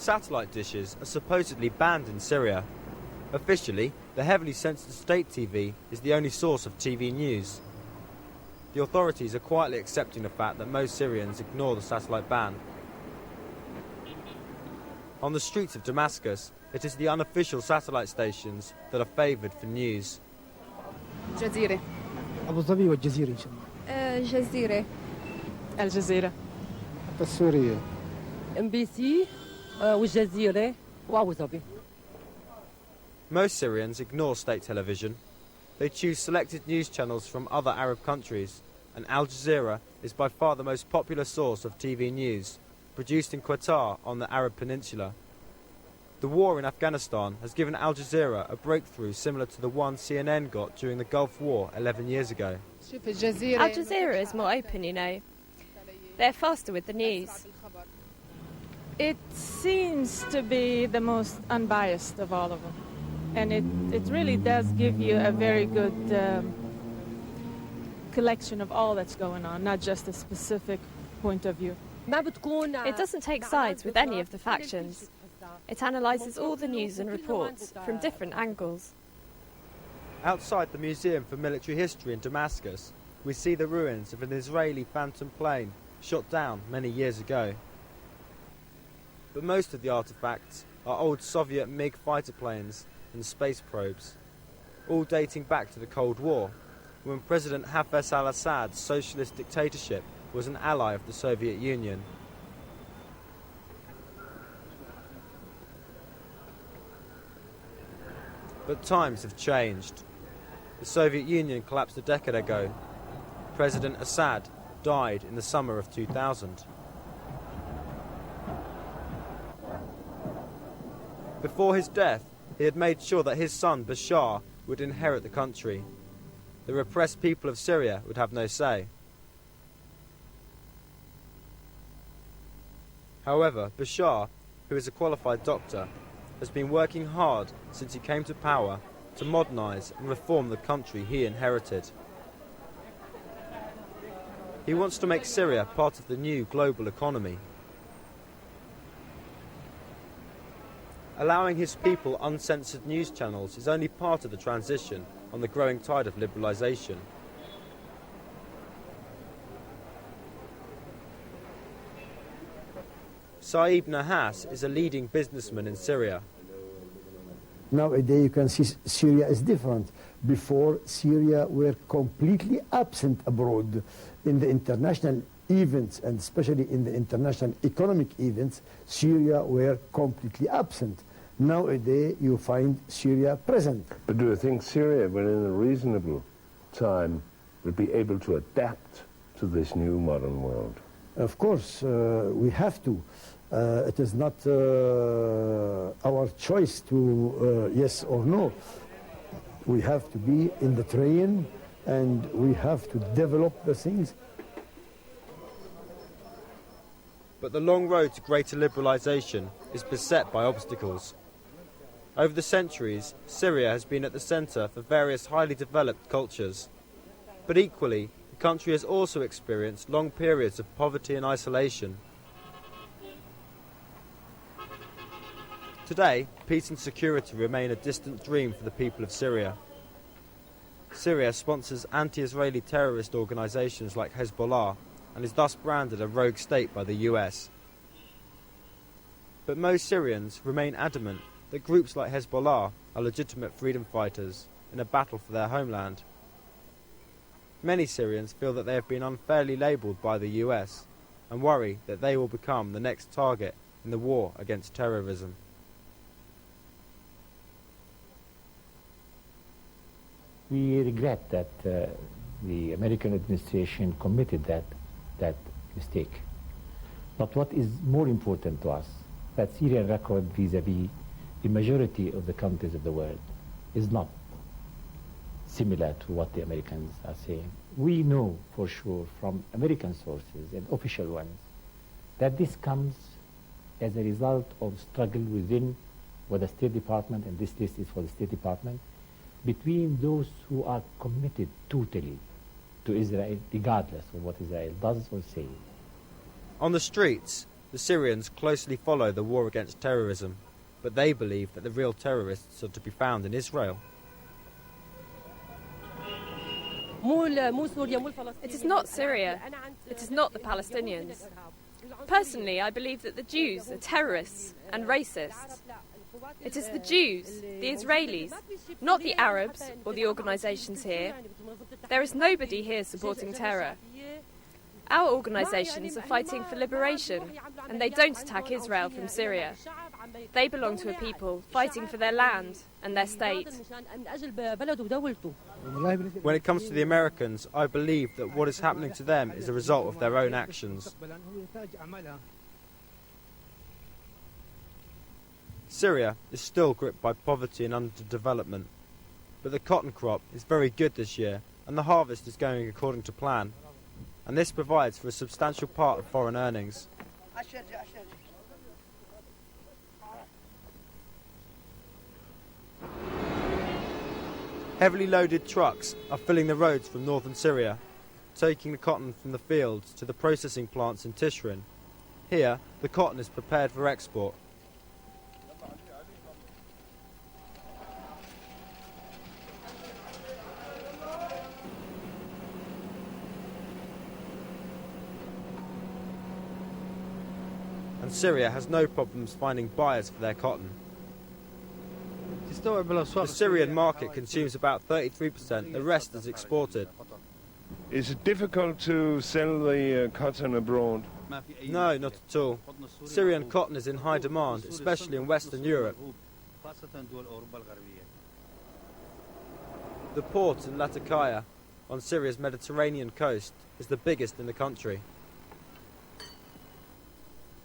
Satellite dishes are supposedly banned in Syria. Officially, the heavily censored state TV is the only source of TV news. The authorities are quietly accepting the fact that most Syrians ignore the satellite ban. On the streets of Damascus, it is the unofficial satellite stations that are favoured for news. جزيرة أبو ظبي والجزيرة إن شاء الله. جزيرة الجزيرة السورية. MBC والجزيرة وأبو ظبي. Most Syrians ignore state television. They choose selected news channels from other Arab countries, and Al Jazeera is by far the most popular source of TV news, produced in Qatar on the Arab Peninsula. The war in Afghanistan has given Al Jazeera a breakthrough similar to the one CNN got during the Gulf War 11 years ago. Al Jazeera is more open, you know. They're faster with the news. It seems to be the most unbiased of all of them. And it really does give you a very good collection of all that's going on, not just a specific point of view. It doesn't take sides with any of the factions. It analyses all the news and reports from different angles. Outside the Museum for Military History in Damascus, we see the ruins of an Israeli Phantom plane shot down many years ago. But most of the artefacts are old Soviet MiG fighter planes and space probes, all dating back to the Cold War, when President Hafez al-Assad's socialist dictatorship was an ally of the Soviet Union. But times have changed. The Soviet Union collapsed a decade ago. President Assad died in the summer of 2000. Before his death, he had made sure that his son Bashar would inherit the country. The repressed people of Syria would have no say. However, Bashar, who is a qualified doctor, has been working hard since he came to power to modernise and reform the country he inherited. He wants to make Syria part of the new global economy. Allowing his people uncensored news channels is only part of the transition on the growing tide of liberalisation. Saeed Nahas is a leading businessman in Syria. Nowadays you can see Syria is different. Before, Syria were completely absent abroad in the international events, and especially in the international economic events. Syria were completely absent. Nowadays you find Syria present. But do you think Syria, within a reasonable time, will be able to adapt to this new modern world? Of course, we have to. It is not our choice to yes or no. We have to be in the train, and we have to develop the things. But the long road to greater liberalisation is beset by obstacles. Over the centuries, Syria has been at the centre for various highly developed cultures. But equally, the country has also experienced long periods of poverty and isolation. Today, peace and security remain a distant dream for the people of Syria. Syria sponsors anti-Israeli terrorist organisations like Hezbollah and is thus branded a rogue state by the US. But most Syrians remain adamant that groups like Hezbollah are legitimate freedom fighters in a battle for their homeland. Many Syrians feel that they have been unfairly labelled by the US and worry that they will become the next target in the war against terrorism. We regret that the American administration committed that mistake. But what is more important to us, that Syrian record vis-à-vis the majority of the countries of the world is not similar to what the Americans are saying. We know for sure from American sources and official ones that this comes as a result of struggle within the State Department, and this list is for the State Department, between those who are committed totally to Israel, regardless of what Israel does or says. On the streets, The Syrians closely follow the war against terrorism, but they believe that the real terrorists are to be found in Israel. It is not Syria. It is not the Palestinians. Personally, I believe that the Jews are terrorists and racist. It is the Jews, the Israelis, not the Arabs or the organisations here. There is nobody here supporting terror. Our organisations are fighting for liberation, and they don't attack Israel from Syria. They belong to a people fighting for their land and their state. When it comes to the Americans, I believe that what is happening to them is a result of their own actions. Syria is still gripped by poverty and underdevelopment, but the cotton crop is very good this year and the harvest is going according to plan, and this provides for a substantial part of foreign earnings. Heavily loaded trucks are filling the roads from northern Syria, taking the cotton from the fields to the processing plants in Tishrin. Here, the cotton is prepared for export. And Syria has no problems finding buyers for their cotton. The Syrian market consumes about 33%, the rest is exported. Is it difficult to sell the cotton abroad? No, not at all. Syrian cotton is in high demand, especially in Western Europe. The port in Latakia, on Syria's Mediterranean coast, is the biggest in the country.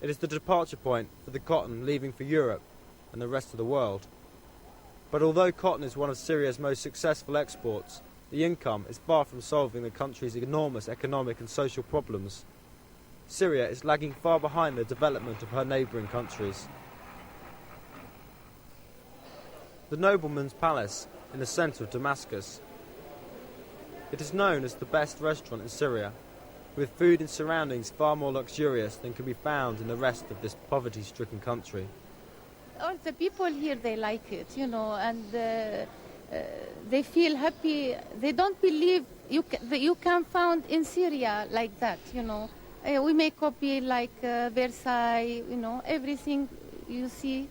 It is the departure point for the cotton leaving for Europe and the rest of the world. But although cotton is one of Syria's most successful exports, the income is far from solving the country's enormous economic and social problems. Syria is lagging far behind the development of her neighbouring countries. The nobleman's palace in the centre of Damascus. It is known as the best restaurant in Syria, with food and surroundings far more luxurious than can be found in the rest of this poverty-stricken country. All the people here, they like it, and they feel happy. They don't believe you can find in Syria like that, We may copy like Versailles, everything you see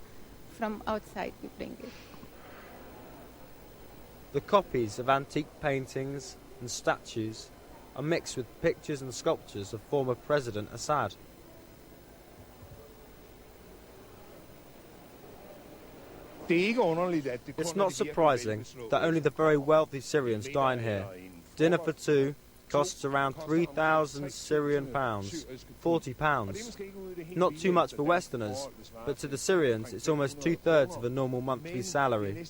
from outside, we bring it. The copies of antique paintings and statues are mixed with pictures and sculptures of former President Assad. It's not surprising that only the very wealthy Syrians dine here. Dinner for two costs around 3,000 Syrian pounds, £40. Not too much for Westerners, but to the Syrians it's almost 2/3 of a normal monthly salary.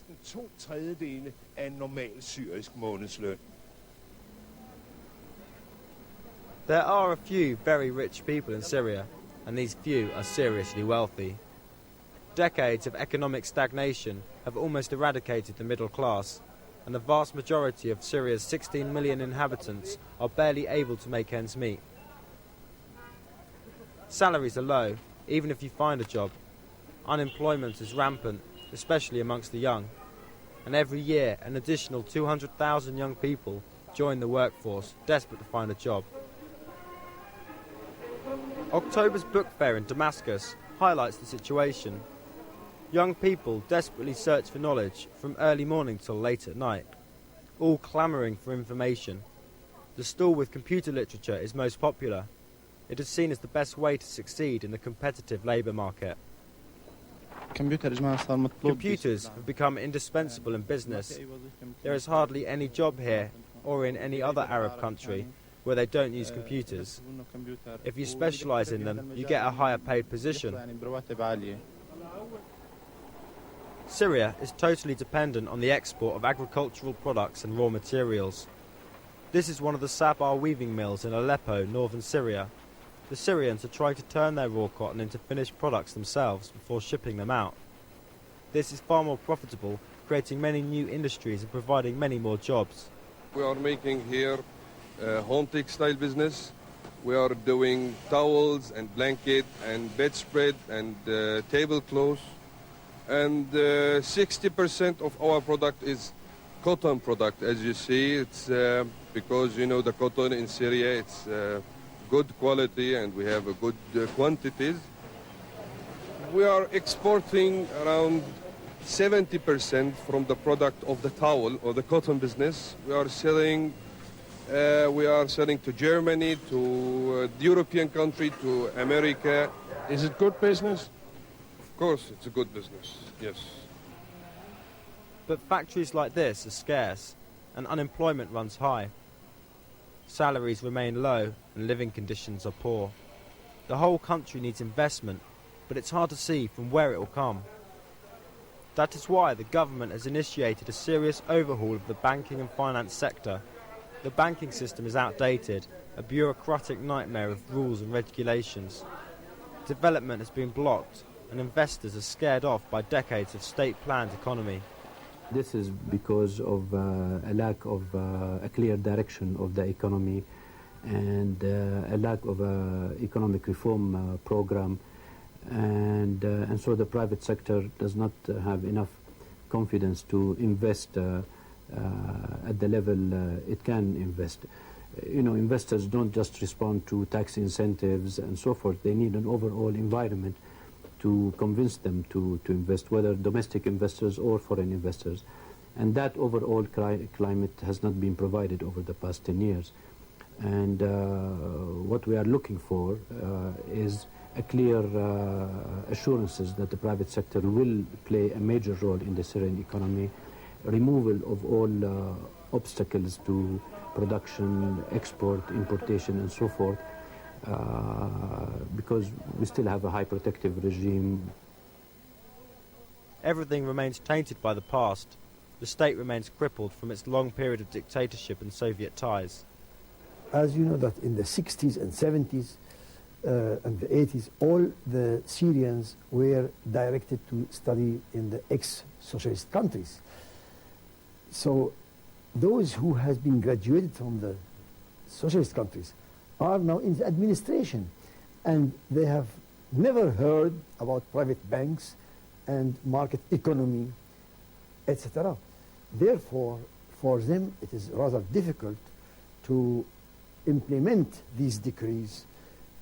There are a few very rich people in Syria, and these few are seriously wealthy. Decades of economic stagnation have almost eradicated the middle class, and the vast majority of Syria's 16 million inhabitants are barely able to make ends meet. Salaries are low, even if you find a job. Unemployment is rampant, especially amongst the young, and every year an additional 200,000 young people join the workforce, desperate to find a job. October's book fair in Damascus highlights the situation. Young people desperately search for knowledge from early morning till late at night, all clamouring for information. The stall with computer literature is most popular. It is seen as the best way to succeed in the competitive labour market. Computers have become indispensable in business. There is hardly any job here or in any other Arab country where they don't use computers. If you specialise in them, you get a higher paid position. Syria is totally dependent on the export of agricultural products and raw materials. This is one of the Sabar weaving mills in Aleppo, northern Syria. The Syrians are trying to turn their raw cotton into finished products themselves before shipping them out. This is far more profitable, creating many new industries and providing many more jobs. We are making here a home textile business. We are doing towels and blanket and bedspread and tablecloths. And 60% of our product is cotton product, as you see. It's because, you know, the cotton in Syria, it's good quality and we have a good quantities. We are exporting around 70% from the product of the towel or the cotton business. We are selling to Germany, to the European country, to America. Is it good business? Of course, it's a good business, yes. But factories like this are scarce and unemployment runs high. Salaries remain low and living conditions are poor. The whole country needs investment, but it's hard to see from where it will come. That is why the government has initiated a serious overhaul of the banking and finance sector. The banking system is outdated, a bureaucratic nightmare of rules and regulations. Development has been blocked and investors are scared off by decades of state-planned economy. This is because of a lack of a clear direction of the economy and a lack of an economic reform program, and so the private sector does not have enough confidence to invest at the level it can invest. You know, investors don't just respond to tax incentives and so forth. They need an overall environment to convince them to invest, whether domestic investors or foreign investors. And that overall climate has not been provided over the past 10 years. And what we are looking for is a clear assurances that the private sector will play a major role in the Syrian economy, removal of all obstacles to production, export, importation, and so forth, because we still have a high protective regime. Everything remains tainted by the past. The state remains crippled from its long period of dictatorship and Soviet ties. As you know, that in the 60s and 70s and the 80s, all the Syrians were directed to study in the ex-socialist countries. So those who has been graduated from the socialist countries are now in the administration, and they have never heard about private banks and market economy, etc. Therefore, for them it is rather difficult to implement these decrees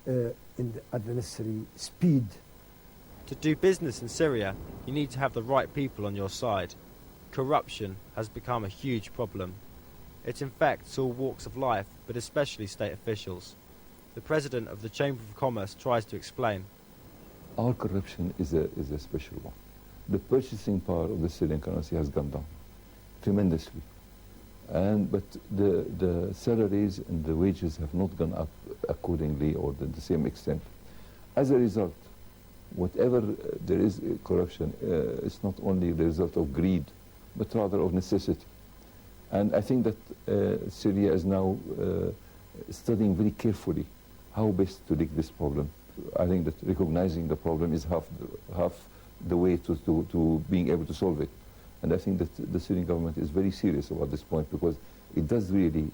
at the necessary speed. To do business in Syria, you need to have the right people on your side. Corruption has become a huge problem. It infects all walks of life, but especially state officials. The president of the Chamber of Commerce tries to explain. Our corruption is a special one. The purchasing power of the Syrian currency has gone down tremendously. But the salaries and the wages have not gone up accordingly or to the same extent. As a result, whatever there is corruption, it's not only the result of greed, but rather of necessity. And I think that Syria is now studying very carefully how best to dig this problem. I think that recognizing the problem is half the way to being able to solve it. And I think that the Syrian government is very serious about this point, because it does really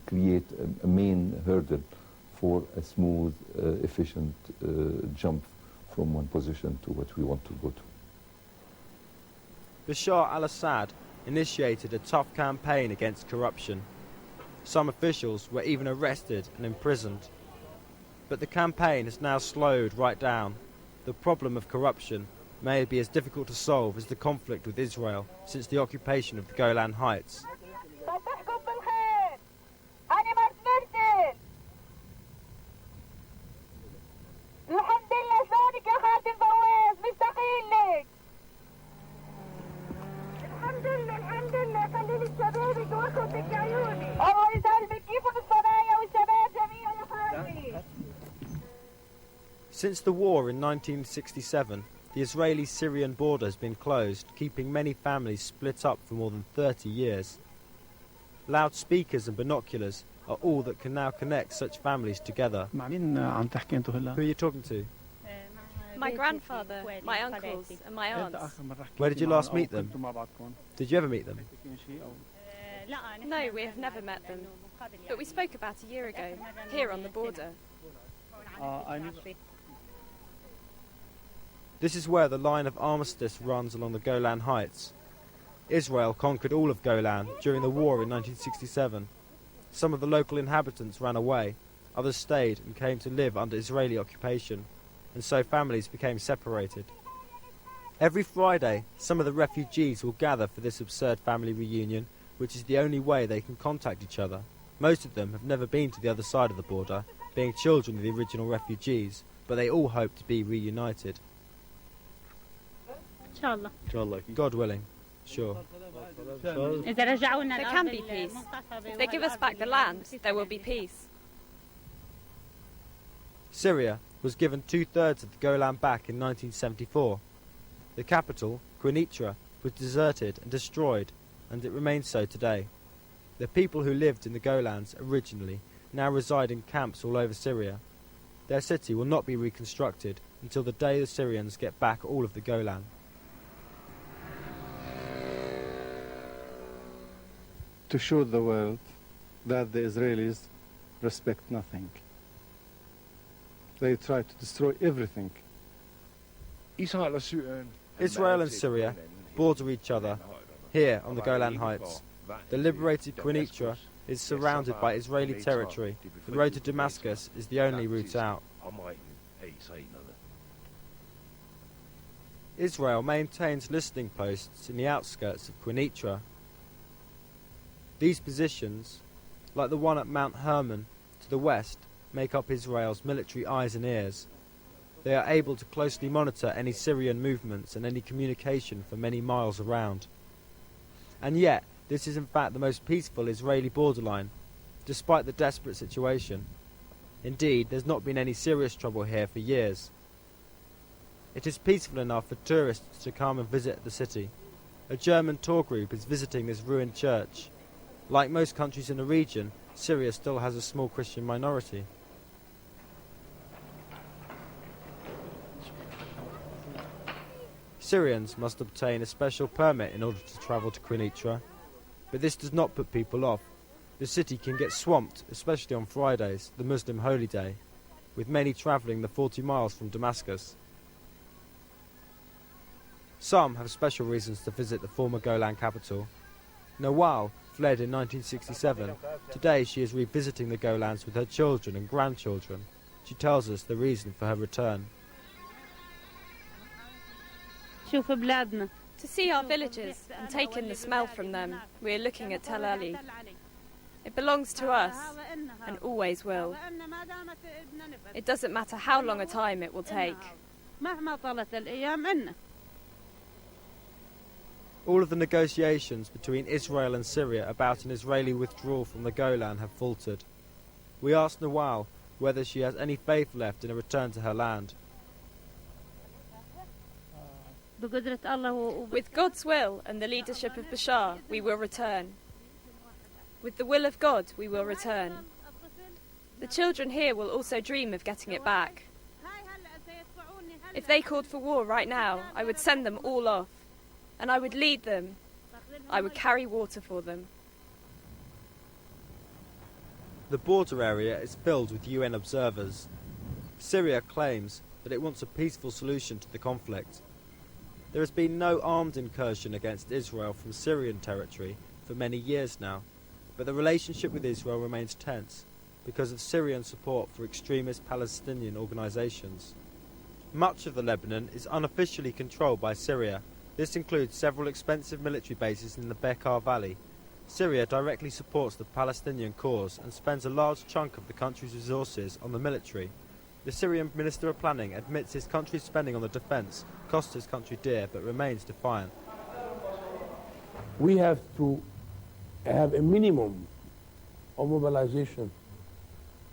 create a main hurdle for a smooth, efficient jump from one position to what we want to go to. Bashar al-Assad initiated a tough campaign against corruption. Some officials were even arrested and imprisoned. But the campaign has now slowed right down. The problem of corruption may be as difficult to solve as the conflict with Israel since the occupation of the Golan Heights. Since the war in 1967, the Israeli-Syrian border has been closed, keeping many families split up for more than 30 years. Loudspeakers and binoculars are all that can now connect such families together. Who are you talking to? My grandfather, my uncles, and my aunts. Where did you last meet them? Did you ever meet them? No, we have never met them. But we spoke about a year ago, here on the border. This is where the line of armistice runs along the Golan Heights. Israel conquered all of Golan during the war in 1967. Some of the local inhabitants ran away, others stayed and came to live under Israeli occupation, and so families became separated. Every Friday, some of the refugees will gather for this absurd family reunion, which is the only way they can contact each other. Most of them have never been to the other side of the border, being children of the original refugees, but they all hope to be reunited. God willing, sure. There can be peace. If they give us back the land, there will be peace. Syria was given 2/3 of the Golan back in 1974. The capital, Quneitra, was deserted and destroyed, and it remains so today. The people who lived in the Golans originally now reside in camps all over Syria. Their city will not be reconstructed until the day the Syrians get back all of the Golan. To show the world that the Israelis respect nothing. They try to destroy everything. Israel and Syria border each other here on the Golan Heights. The liberated Quneitra is surrounded by Israeli territory. The road to Damascus is the only route out. Israel maintains listening posts in the outskirts of Quneitra. These positions, like the one at Mount Hermon to the west, make up Israel's military eyes and ears. They are able to closely monitor any Syrian movements and any communication for many miles around. And yet, this is in fact the most peaceful Israeli borderline, despite the desperate situation. Indeed, there's not been any serious trouble here for years. It is peaceful enough for tourists to come and visit the city. A German tour group is visiting this ruined church. Like most countries in the region, Syria still has a small Christian minority. Syrians must obtain a special permit in order to travel to Quneitra, but this does not put people off. The city can get swamped, especially on Fridays, the Muslim holy day, with many travelling the 40 miles from Damascus. Some have special reasons to visit the former Golan capital. Nawal fled in 1967. Today she is revisiting the Golans with her children and grandchildren. She tells us the reason for her return. To see our villages and take in the smell from them, we are looking at Tel Ali. It belongs to us, and always will. It doesn't matter how long a time it will take. All of the negotiations between Israel and Syria about an Israeli withdrawal from the Golan have faltered. We asked Nawal whether she has any faith left in a return to her land. With God's will and the leadership of Bashar, we will return. With the will of God, we will return. The children here will also dream of getting it back. If they called for war right now, I would send them all off. And I would lead them. I would carry water for them. The border area is filled with UN observers. Syria claims that it wants a peaceful solution to the conflict. There has been no armed incursion against Israel from Syrian territory for many years now, but the relationship with Israel remains tense because of Syrian support for extremist Palestinian organisations. Much of the Lebanon is unofficially controlled by Syria. This includes several expensive military bases in the Bekaa Valley. Syria directly supports the Palestinian cause and spends a large chunk of the country's resources on the military. The Syrian Minister of Planning admits his country's spending on the defence costs his country dear but remains defiant. We have to have a minimum of mobilization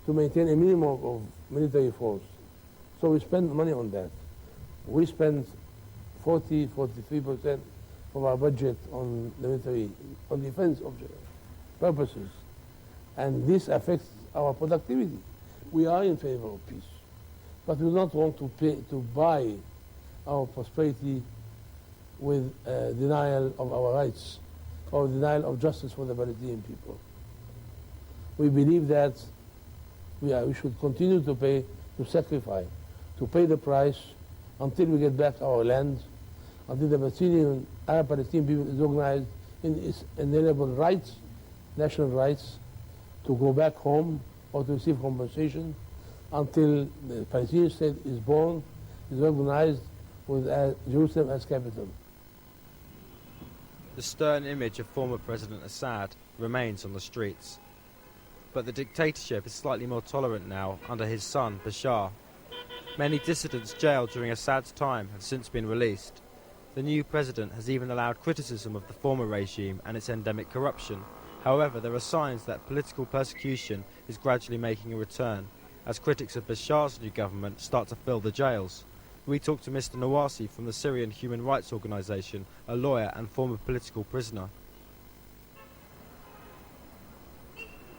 to maintain a minimum of military force. So we spend money on that. We spend 43% of our budget on the military, on defense purposes. And this affects our productivity. We are in favor of peace, but we do not want to buy our prosperity with denial of our rights or denial of justice for the Palestinian people. we believe that we should continue to sacrifice, to pay the price until we get back our land, until the Arab Palestinian people is organized in its inalienable rights, national rights, to go back home or to receive compensation, until the Palestinian state is born, is organized with Jerusalem as capital. The stern image of former President Assad remains on the streets. But the dictatorship is slightly more tolerant now under his son, Bashar. Many dissidents jailed during Assad's time have since been released. The new president has even allowed criticism of the former regime and its endemic corruption. However, there are signs that political persecution is gradually making a return, as critics of Bashar's new government start to fill the jails. We talked to Mr. Nawasi from the Syrian Human Rights Organization, a lawyer and former political prisoner.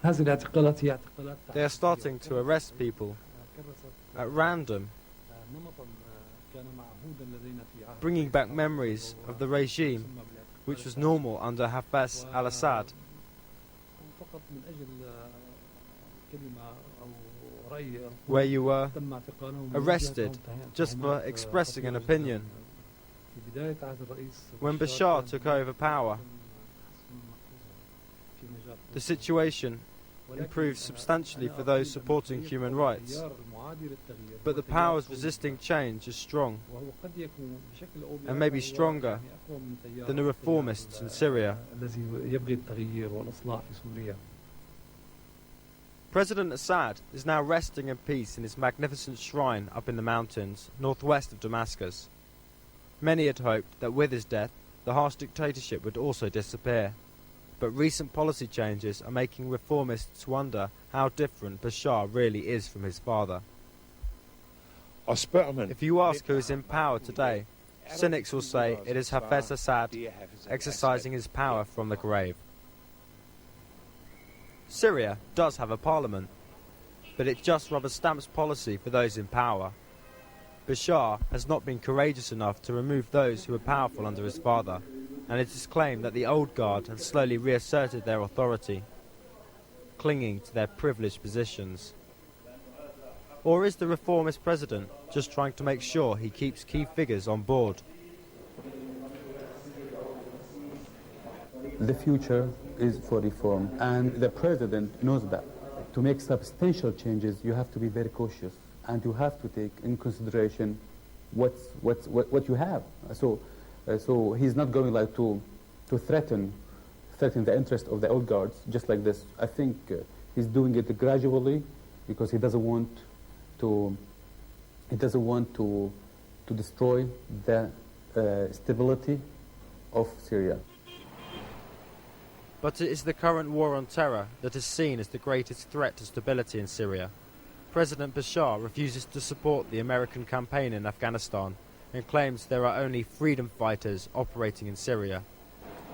They are starting to arrest people at random, bringing back memories of the regime which was normal under Hafez al-Assad. Where you were arrested just for expressing an opinion. When Bashar took over power, the situation improved substantially for those supporting human rights. But the powers resisting change is strong, and maybe stronger than the reformists in Syria. President Assad is now resting in peace in his magnificent shrine up in the mountains northwest of Damascus. Many had hoped that with his death, the harsh dictatorship would also disappear. But recent policy changes are making reformists wonder how different Bashar really is from his father. If you ask who is in power today, cynics will say it is Hafez Assad exercising his power from the grave. Syria does have a parliament, but it just rubber stamps policy for those in power. Bashar has not been courageous enough to remove those who were powerful under his father, and it is claimed that the old guard have slowly reasserted their authority, clinging to their privileged positions. Or is the reformist president just trying to make sure he keeps key figures on board? The future is for reform, and the president knows that. To make substantial changes, you have to be very cautious, and you have to take in consideration what you have. So he's not going like to threaten the interest of the old guards just like this. I think he's doing it gradually because he doesn't want to destroy the stability of Syria. But it is the current war on terror that is seen as the greatest threat to stability in Syria. President Bashar refuses to support the American campaign in Afghanistan and claims there are only freedom fighters operating in Syria.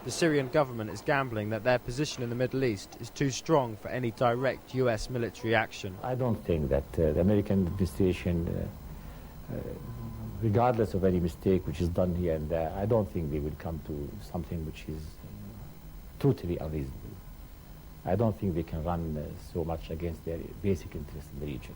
The Syrian government is gambling that their position in the Middle East is too strong for any direct US military action. I don't think that the American administration, regardless of any mistake which is done here and there, I don't think they will come to something which is totally unreasonable. I don't think they can run so much against their basic interests in the region.